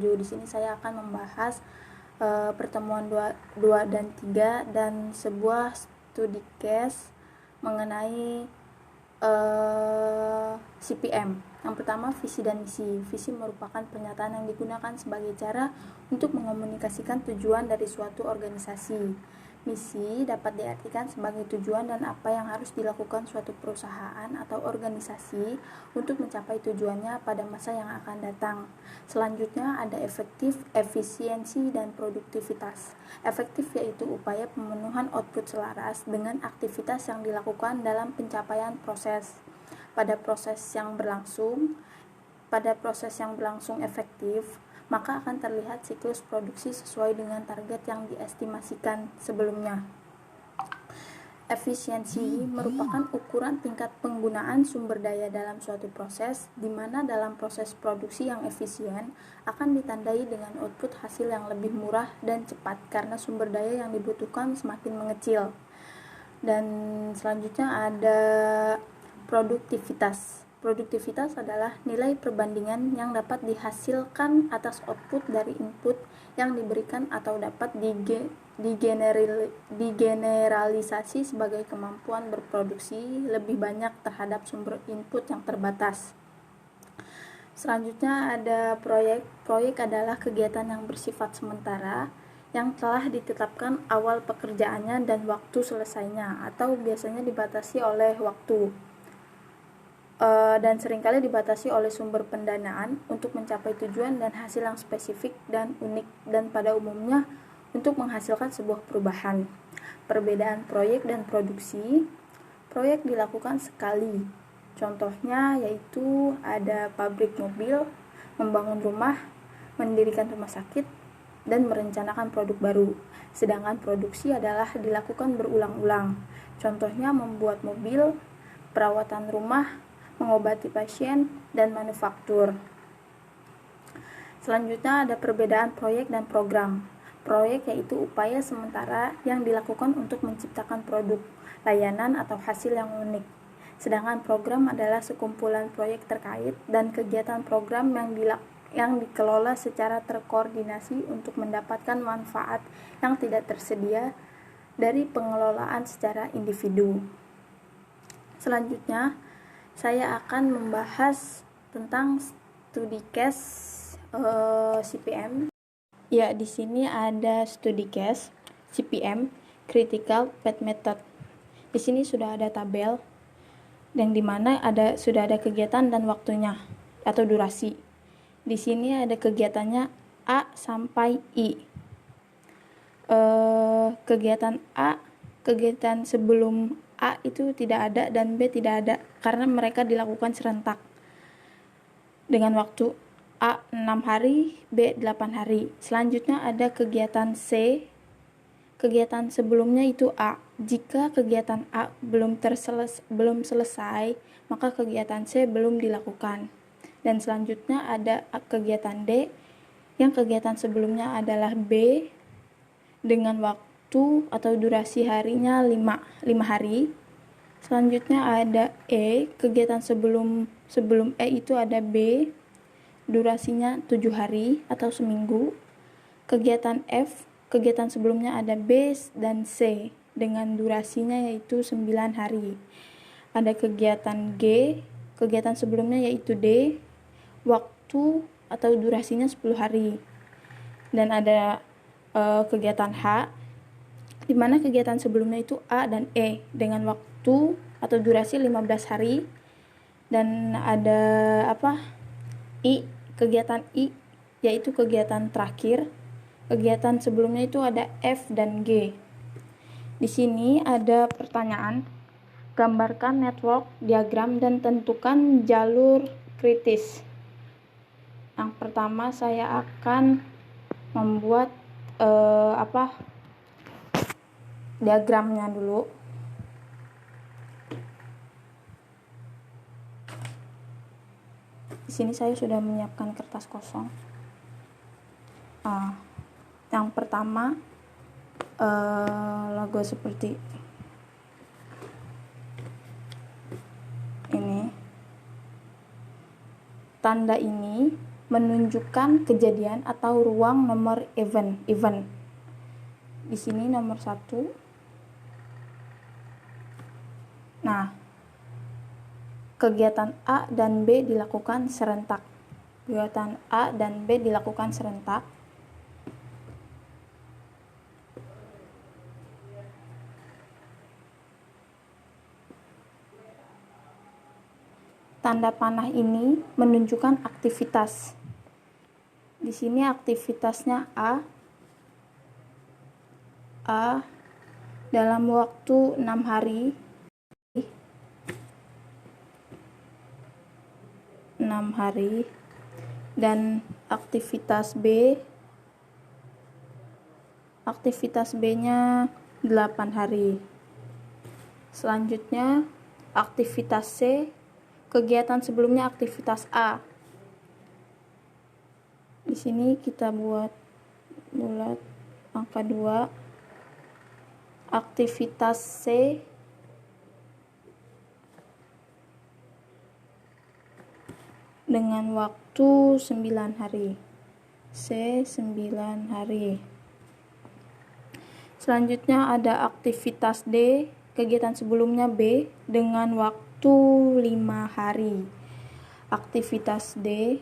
Di sini saya akan membahas pertemuan 2 dan 3 dan sebuah studi case mengenai CPM. Yang pertama, visi dan misi. Visi merupakan pernyataan yang digunakan sebagai cara untuk mengomunikasikan tujuan dari suatu organisasi. Misi dapat diartikan sebagai tujuan dan apa yang harus dilakukan suatu perusahaan atau organisasi untuk mencapai tujuannya pada masa yang akan datang. Selanjutnya ada efektif, efisiensi, dan produktivitas. Efektif yaitu upaya pemenuhan output selaras dengan aktivitas yang dilakukan dalam pencapaian proses. Pada proses yang berlangsung efektif, maka akan terlihat siklus produksi sesuai dengan target yang diestimasikan sebelumnya. Efisiensi merupakan ukuran tingkat penggunaan sumber daya dalam suatu proses, di mana dalam proses produksi yang efisien akan ditandai dengan output hasil yang lebih murah dan cepat karena sumber daya yang dibutuhkan semakin mengecil. Dan selanjutnya ada produktivitas. Produktivitas adalah nilai perbandingan yang dapat dihasilkan atas output dari input yang diberikan atau dapat digeneralisasi sebagai kemampuan berproduksi lebih banyak terhadap sumber input yang terbatas. Selanjutnya ada proyek. Proyek adalah kegiatan yang bersifat sementara yang telah ditetapkan awal pekerjaannya dan waktu selesainya, atau biasanya dibatasi oleh waktu dan seringkali dibatasi oleh sumber pendanaan untuk mencapai tujuan dan hasil yang spesifik dan unik, dan pada umumnya untuk menghasilkan sebuah perubahan. Perbedaan proyek dan produksi. Proyek dilakukan sekali. Contohnya yaitu ada pabrik mobil, membangun rumah, mendirikan rumah sakit, dan merencanakan produk baru. Sedangkan produksi adalah dilakukan berulang-ulang. Contohnya membuat mobil, perawatan rumah, mengobati pasien, dan manufaktur. Selanjutnya ada perbedaan proyek dan program. Proyek yaitu upaya sementara yang dilakukan untuk menciptakan produk, layanan, atau hasil yang unik. Sedangkan program adalah sekumpulan proyek terkait dan kegiatan program yang dikelola secara terkoordinasi untuk mendapatkan manfaat yang tidak tersedia dari pengelolaan secara individu. Selanjutnya, saya akan membahas tentang studi case CPM. Ya, di sini ada studi case CPM, Critical Path Method. Di sini sudah ada tabel yang dimana sudah ada kegiatan dan waktunya atau durasi. Di sini ada kegiatannya A sampai I. Kegiatan sebelum A itu tidak ada dan B tidak ada karena mereka dilakukan serentak dengan waktu A 6 hari, B 8 hari. Selanjutnya ada kegiatan C. Kegiatan sebelumnya itu A. Jika kegiatan A belum selesai, maka kegiatan C belum dilakukan. Dan selanjutnya ada kegiatan D, yang kegiatan sebelumnya adalah B dengan waktu atau durasi harinya 5 hari. Selanjutnya ada E, kegiatan sebelum E itu ada B, durasinya 7 hari atau seminggu. Kegiatan F, kegiatan sebelumnya ada B dan C dengan durasinya yaitu 9 hari. Ada kegiatan G, kegiatan sebelumnya yaitu D, waktu atau durasinya 10 hari. Dan ada kegiatan H, di mana kegiatan sebelumnya itu A dan E dengan waktu atau durasi 15 hari. Dan ada I, kegiatan I yaitu kegiatan terakhir. Kegiatan sebelumnya itu ada F dan G. Di sini ada pertanyaan. Gambarkan network diagram dan tentukan jalur kritis. Yang pertama saya akan membuat diagramnya dulu. Di sini saya sudah menyiapkan kertas kosong. Yang pertama logo seperti ini. Tanda ini menunjukkan kejadian atau ruang nomor event. Di sini nomor 1. Nah, kegiatan A dan B dilakukan serentak. Kegiatan A dan B dilakukan serentak. Tanda panah ini menunjukkan aktivitas. Di sini aktivitasnya A dalam waktu 6 hari. 6 hari. Dan aktivitas B-nya 8 hari. Selanjutnya aktivitas C, kegiatan sebelumnya aktivitas A. Di sini kita buat bulat angka 2. Aktivitas C dengan waktu 9 hari. C 9 hari. Selanjutnya ada aktivitas D, kegiatan sebelumnya B dengan waktu 5 hari. Aktivitas D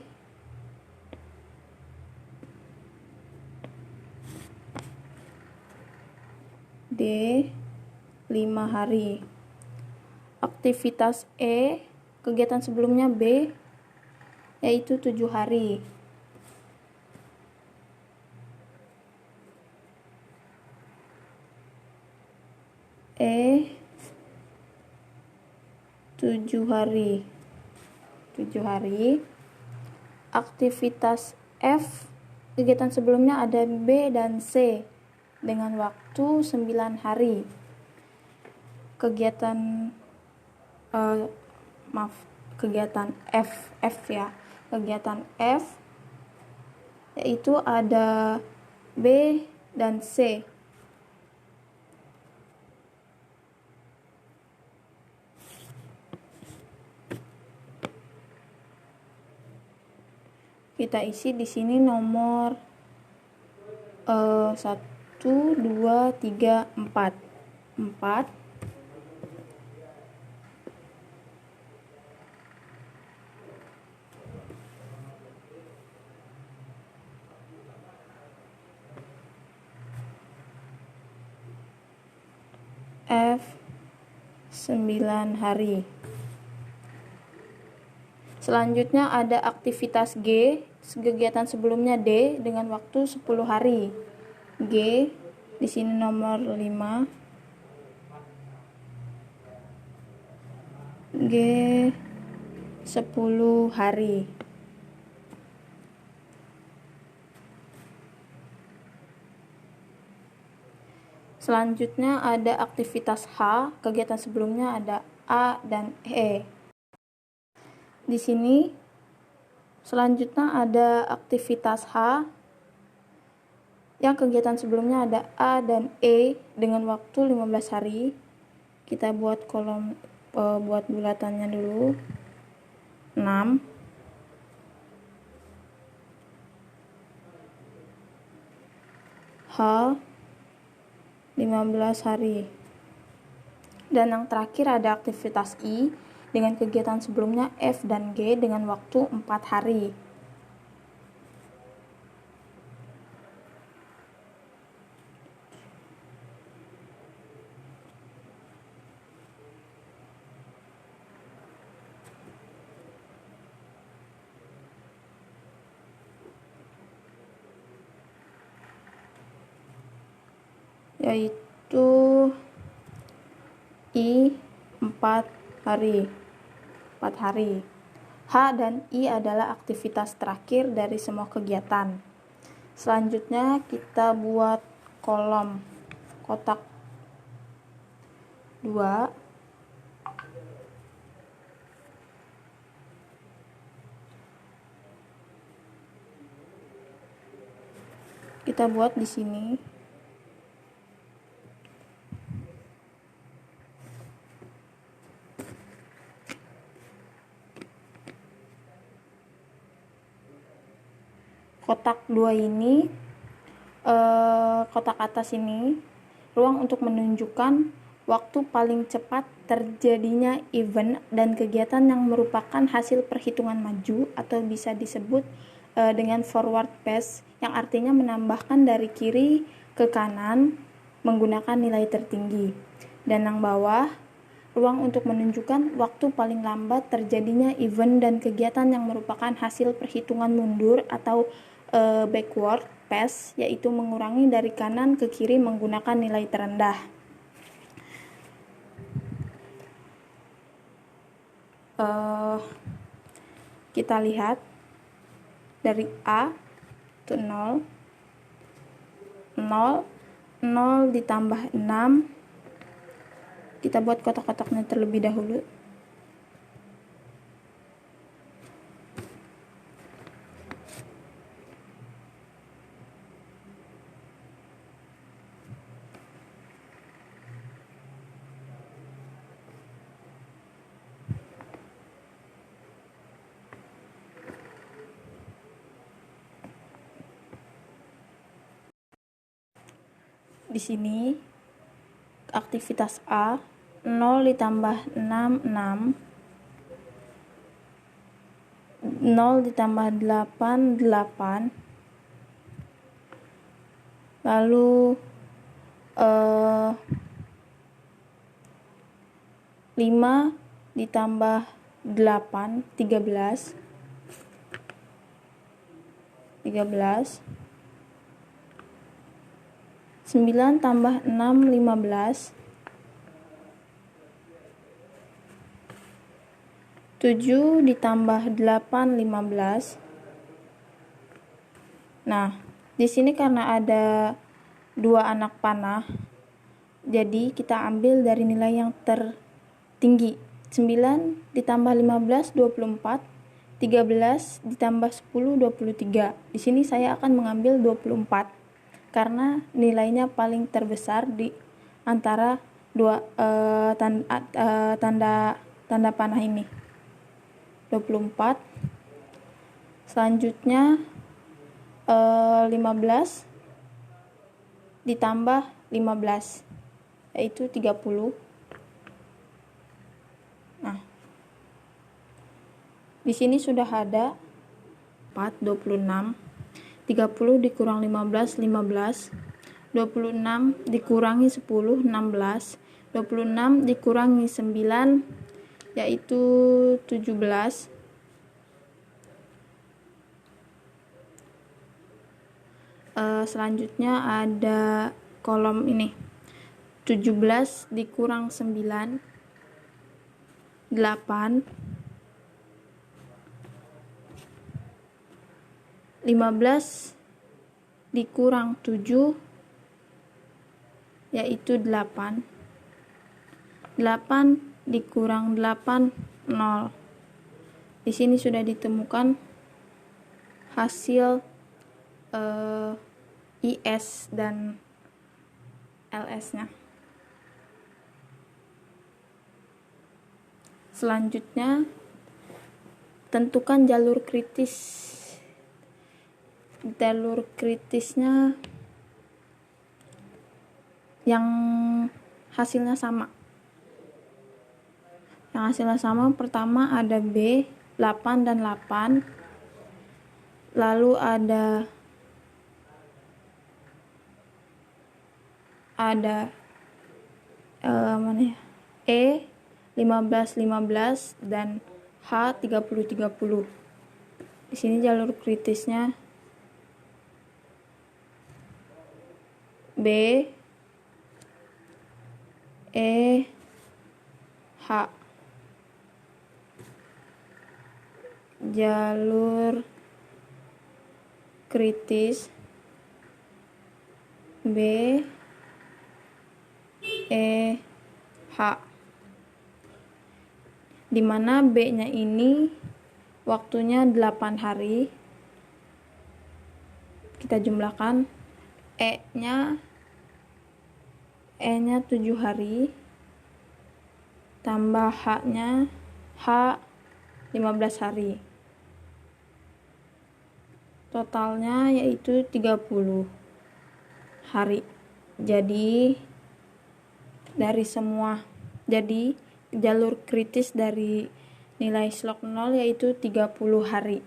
5 hari. Aktivitas E, kegiatan sebelumnya B yaitu 7 hari. E 7 hari. Aktivitas F, kegiatan sebelumnya ada B dan C dengan waktu 9 hari. Kegiatan F ya. Kegiatan F yaitu ada B dan C. Kita isi di sini nomor 1, 2, 3, 4. F 9 hari. Selanjutnya ada aktivitas G, kegiatan sebelumnya D dengan waktu 10 hari. G di sini nomor 5. G 10 hari. Selanjutnya ada aktivitas H, kegiatan sebelumnya ada A dan E. Di sini selanjutnya ada aktivitas H yang kegiatan sebelumnya ada A dan E dengan waktu 15 hari. Kita buat kolom buat bulatannya dulu. 6. H 15 hari. Dan yang terakhir ada aktivitas I dengan kegiatan sebelumnya F dan G dengan waktu 4 hari. Yaitu I 4 hari. H dan I adalah aktivitas terakhir dari semua kegiatan. Selanjutnya kita buat kolom kotak 2. Kita buat di sini. kotak 2 ini, kotak atas ini, ruang untuk menunjukkan waktu paling cepat terjadinya event dan kegiatan yang merupakan hasil perhitungan maju atau bisa disebut dengan forward pass, yang artinya menambahkan dari kiri ke kanan menggunakan nilai tertinggi. Dan yang bawah, ruang untuk menunjukkan waktu paling lambat terjadinya event dan kegiatan yang merupakan hasil perhitungan mundur atau backward pass, yaitu mengurangi dari kanan ke kiri menggunakan nilai terendah. Kita lihat dari A itu 0, 0, 0 ditambah 6. Kita buat kotak-kotaknya terlebih dahulu. Di sini aktivitas A 0 ditambah 6, 6, 0 ditambah 8, 8, lalu 5 ditambah 8, 13, 9 tambah 6, 15, 7 ditambah 8, 15. Nah, di sini karena ada 2 anak panah, jadi kita ambil dari nilai yang tertinggi. 9 ditambah 15, 24, 13 ditambah 10, 23. Di sini saya akan mengambil 24 karena nilainya paling terbesar di antara dua tanda panah ini. 24. Selanjutnya 15 ditambah 15 yaitu 30. Nah, di sini sudah ada 4, 26. 30 dikurang 15, 15. 26 dikurangi 10, 16. 26 dikurangi 9, yaitu 17. Selanjutnya ada kolom ini. 17 dikurang 9, 8. 15 dikurang 7, yaitu 8. 8 dikurang 8, 0. Di sini sudah ditemukan hasil IS dan LS-nya. Selanjutnya, tentukan jalur kritis. Jalur kritisnya yang hasilnya sama. Yang hasilnya sama, pertama ada B, 8 dan 8. Lalu ada E 15, 15 dan H 30, 30. Di sini jalur kritisnya B, E, H. Jalur kritis B, E, H, dimana B-nya ini waktunya 8 hari. Kita jumlahkan. E-nya 7 hari tambah H 15 hari. totalnya yaitu 30 hari. Jadi jalur kritis dari nilai slok 0 yaitu 30 hari.